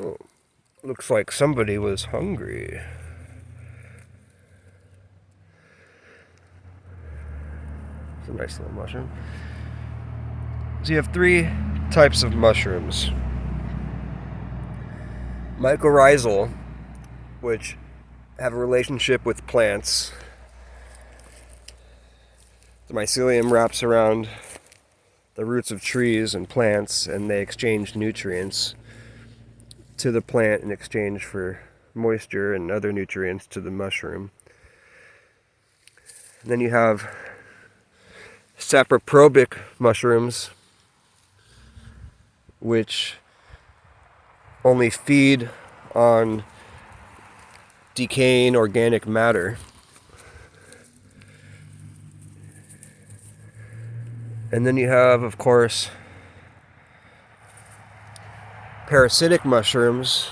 Oh, looks like somebody was hungry. It's a nice little mushroom. So you have three types of mushrooms. Mycorrhizal, which have a relationship with plants. The mycelium wraps around the roots of trees and plants, and they exchange nutrients to the plant in exchange for moisture and other nutrients to the mushroom. And then you have saproprobic mushrooms, which only feed on decaying organic matter. And then you have, of course, parasitic mushrooms,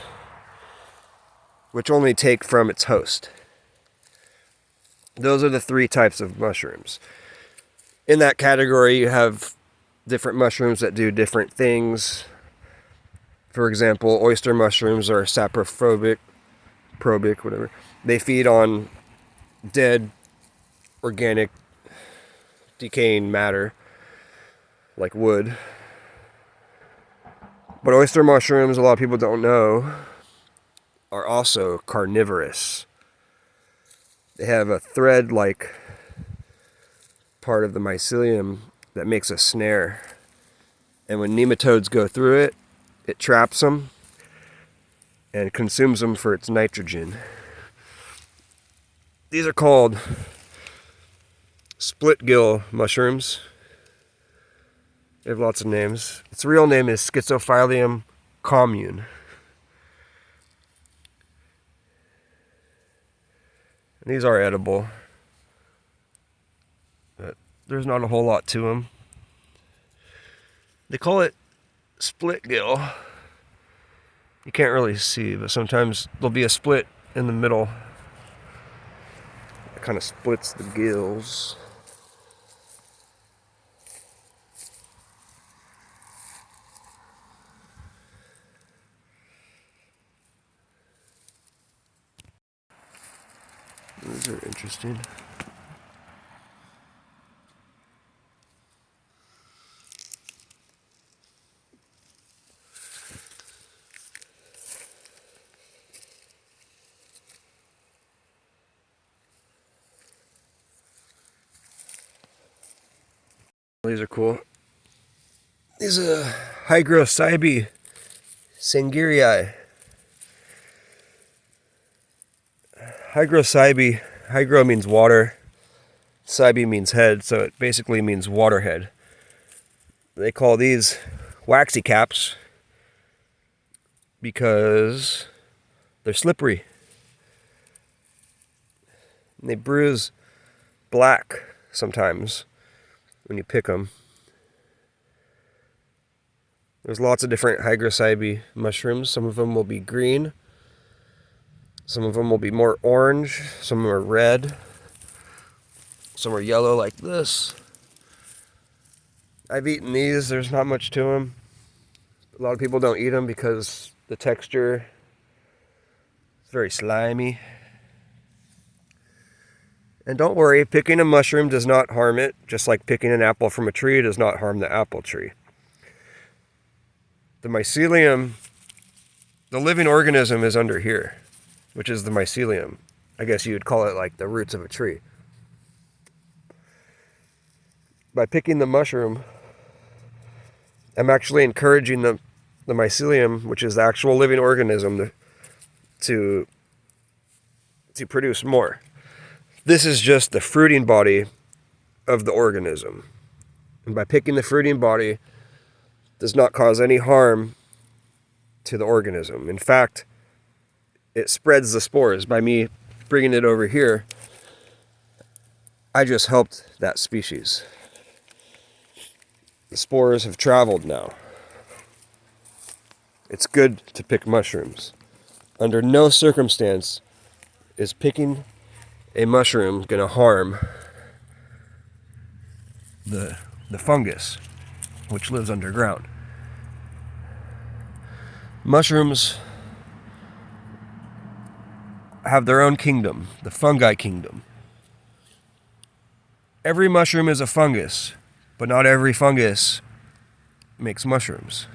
which only take from its host. Those are the three types of mushrooms. In that category, you have different mushrooms that do different things. For example, oyster mushrooms are saproprobic, whatever. They feed on dead, organic, decaying matter, like wood. But oyster mushrooms, a lot of people don't know, are also carnivorous. They have a thread-like part of the mycelium that makes a snare. And when nematodes go through it, it traps them and consumes them for its nitrogen. These are called split-gill mushrooms. They have lots of names. Its real name is Schizophyllium commune. And these are edible, but there's not a whole lot to them. They call it split-gill. You can't really see, but sometimes there'll be a split in the middle. It kind of splits the gills. Those are interesting. These are cool. These are Hygrocybe sangirii. Hygrocybe, hygro means water, cybe means head, so it basically means waterhead. They call these waxy caps because they're slippery. And they bruise black sometimes when you pick them. There's lots of different Hygrocybe mushrooms. Some of them will be green. Some of them will be more orange. Some of them are red. Some are yellow like this. I've eaten these. There's not much to them. A lot of people don't eat them because the texture is very slimy. And don't worry, picking a mushroom does not harm it, just like picking an apple from a tree does not harm the apple tree. The mycelium, the living organism is under here, which is the mycelium. I guess you would call it like the roots of a tree. By picking the mushroom, I'm actually encouraging the mycelium, which is the actual living organism, to produce more. This is just the fruiting body of the organism. And by picking the fruiting body, does not cause any harm to the organism. In fact, it spreads the spores. By me bringing it over here, I just helped that species. The spores have traveled now. It's good to pick mushrooms. Under no circumstance is picking a mushroom going to harm the fungus, which lives underground. Mushrooms have their own kingdom, the fungi kingdom. Every mushroom is a fungus, but not every fungus makes mushrooms.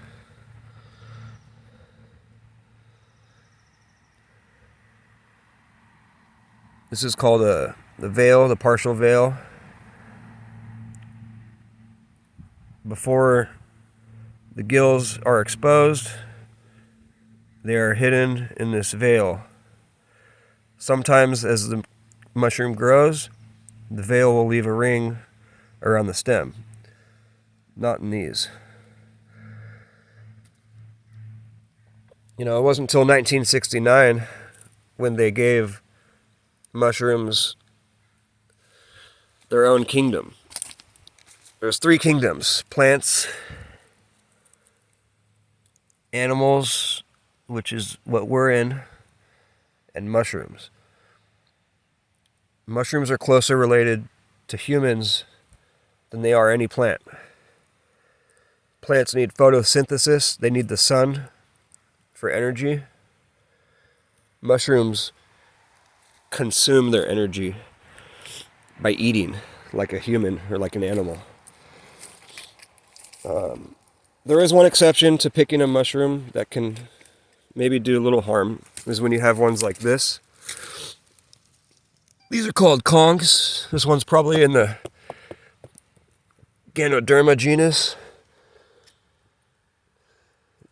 This is called the veil, the partial veil. Before the gills are exposed, they are hidden in this veil. Sometimes as the mushroom grows, the veil will leave a ring around the stem. Not in these. You know, it wasn't until 1969 when they gave mushrooms their own kingdom. There's 3 kingdoms: plants, animals, which is what we're in, and mushrooms. Mushrooms are closer related to humans than they are any plant. Plants need photosynthesis, they need the sun for energy. Mushrooms consume their energy by eating, like a human or like an animal. There is one exception to picking a mushroom that can maybe do a little harm, is when you have ones like this. These are called conchs. This one's probably in the Ganoderma genus.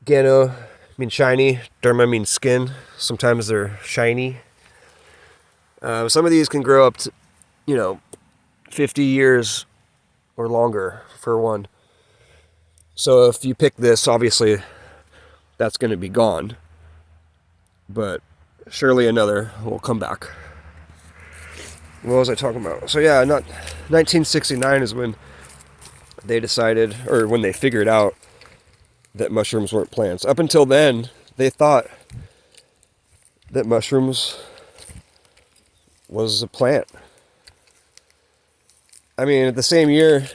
Gano means shiny, derma means skin. Sometimes they're shiny. Some of these can grow up to, 50 years or longer for one. So if you pick this, obviously that's going to be gone. But surely another will come back. What was I talking about? So yeah, 1969 is when they decided, or when they figured out that mushrooms weren't plants. Up until then, they thought that mushrooms was a plant. I mean, at the same year,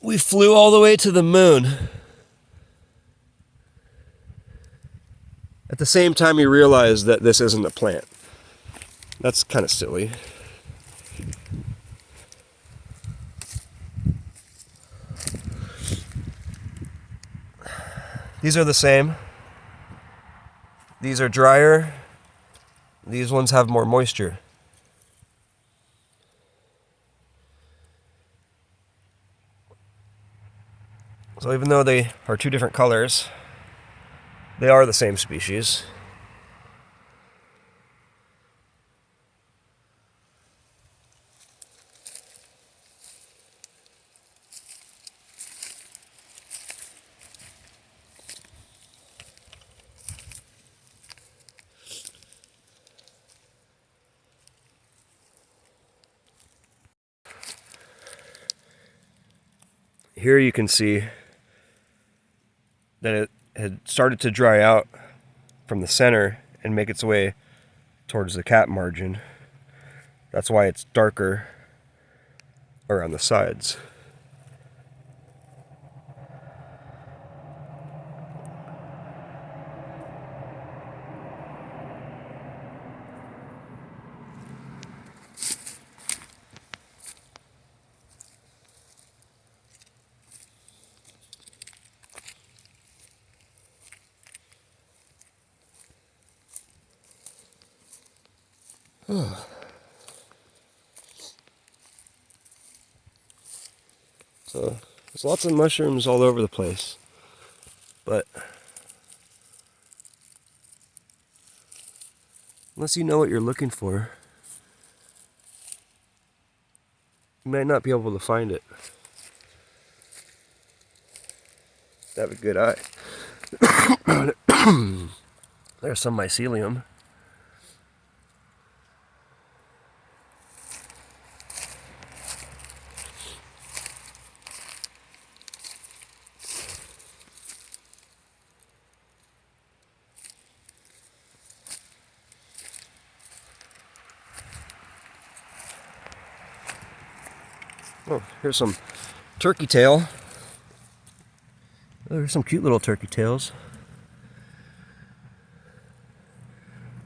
we flew all the way to the moon. At the same time, we realized that this isn't a plant. That's kind of silly. These are the same. These are drier. These ones have more moisture. So even though they are 2 different colors, they are the same species. Here you can see that it had started to dry out from the center and make its way towards the cap margin. That's why it's darker around the sides. So there's lots of mushrooms all over the place, but unless you know what you're looking for, you might not be able to find it. Have a good eye. There's some mycelium. Oh, here's some turkey tail. Oh, there's some cute little turkey tails.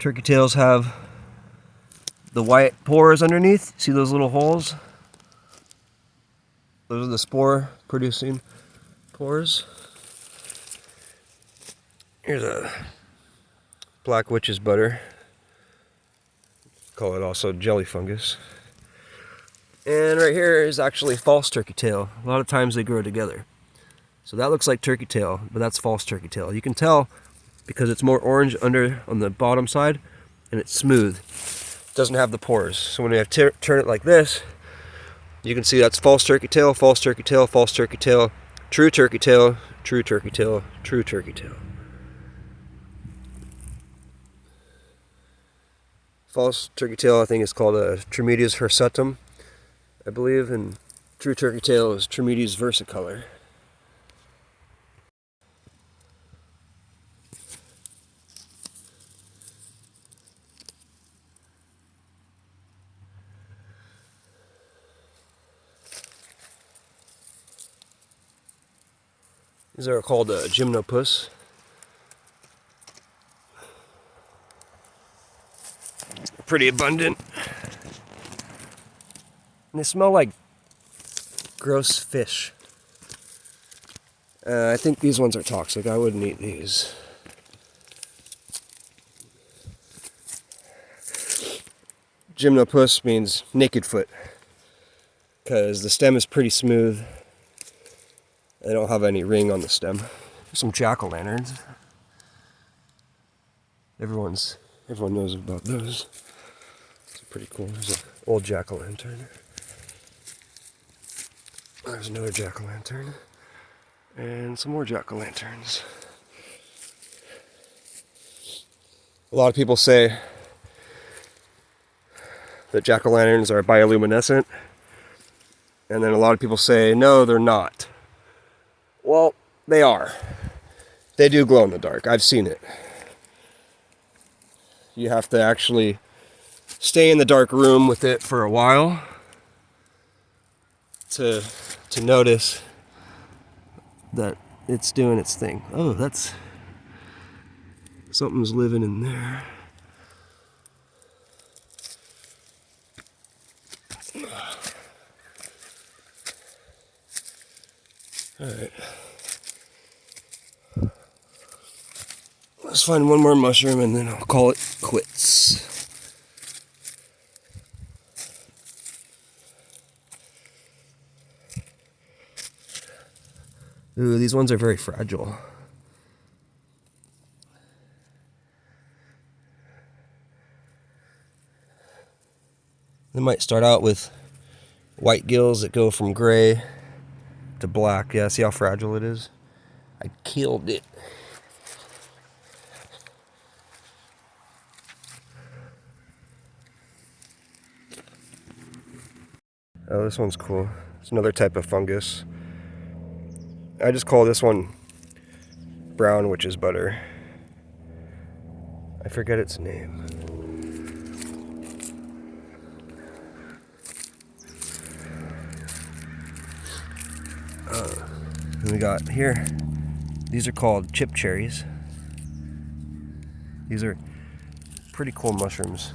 Turkey tails have the white pores underneath. See those little holes? Those are the spore producing pores. Here's a black witch's butter. Call it also jelly fungus. And right here is actually false turkey tail. A lot of times they grow together. So that looks like turkey tail, but that's false turkey tail. You can tell because it's more orange under on the bottom side and it's smooth. It doesn't have the pores. So when you turn it like this, you can see that's false turkey tail, false turkey tail, false turkey tail, true turkey tail, true turkey tail, true turkey tail. False turkey tail, I think, is called a Trametes hirsutum, I believe, and true turkey tail is Trametes versicolor. These are called gymnopus. Pretty abundant. And they smell like gross fish. I think these ones are toxic. I wouldn't eat these. Gymnopus means naked foot because the stem is pretty smooth. They don't have any ring on the stem. There's some jack-o'-lanterns. Everyone knows about those. It's pretty cool. There's an old jack-o'-lantern. There's another jack-o'-lantern. And some more jack-o'-lanterns. A lot of people say that jack-o'-lanterns are bioluminescent. And then a lot of people say, no, they're not. Well, they are. They do glow in the dark. I've seen it. You have to actually stay in the dark room with it for a while to notice that it's doing its thing. Oh, that's something's living in there. All right. Let's find one more mushroom and then I'll call it quits. Ooh, these ones are very fragile. They might start out with white gills that go from gray to black. Yeah, see how fragile it is? I killed it. Oh, this one's cool. It's another type of fungus. I just call this one brown witch's butter. I forget its name. And we got here, these are called chip cherries. These are pretty cool mushrooms.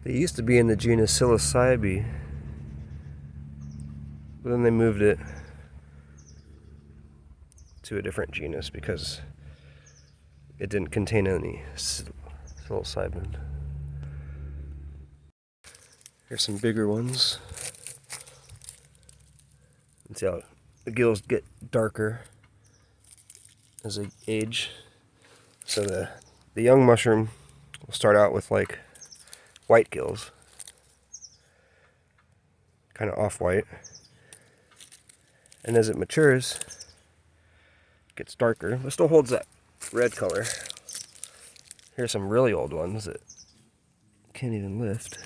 They used to be in the genus psilocybe, but then they moved it to a different genus because it didn't contain any psilocybin. Here's some bigger ones. And see how the gills get darker as they age. So the young mushroom will start out with like white gills, kind of off-white, and as it matures, it gets darker, but still holds that red color. Here's some really old ones that can't even lift.